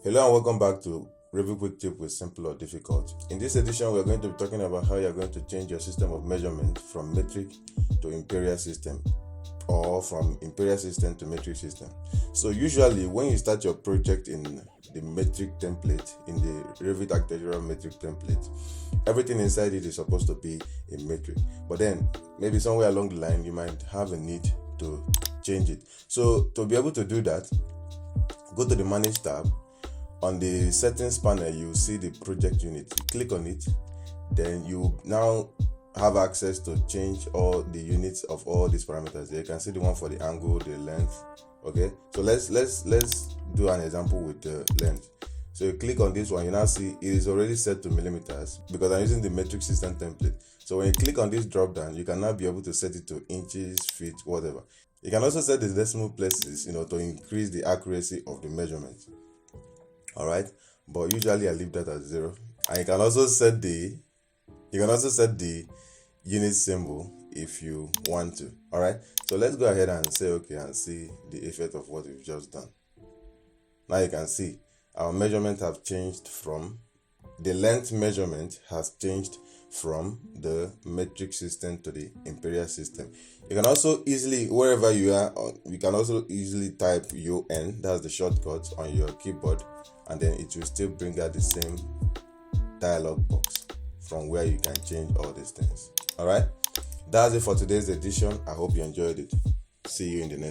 Hello and welcome back to Revit Quick Tip with Simple or Difficult. In this edition, we're going to be talking about how you're going to change your system of measurement from metric to imperial system, or from imperial system to metric system. So usually when you start your project in the metric template, in the Revit architectural metric template, everything inside it is supposed to be in metric. But then maybe somewhere along the line, you might have a need to change it. So to be able to do that, go to the Manage tab. On the settings panel, you see the project unit. You click on it, then you now have access to change all the units of all these parameters. You can see the one for the angle, the length. Okay, so let's do an example with the length. So you click on this one, you now see it is already set to millimeters because I'm using the metric system template. So when you click on this drop down, you can now be able to set it to inches, feet, whatever. You can also set the decimal places, to increase the accuracy of the measurement. All right, but usually I leave that at 0. And you can also set the unit symbol if you want to. All right, so let's go ahead and say okay and see the effect of what we've just done. Now you can see our measurement have changed from the length measurement has changed from the metric system to the imperial system. You can also easily, wherever you are, you can also easily type UN, that's the shortcut on your keyboard, and then it will still bring out the same dialog box from where you can change all these things. All right, that's it for today's edition. I hope you enjoyed it. See you in the next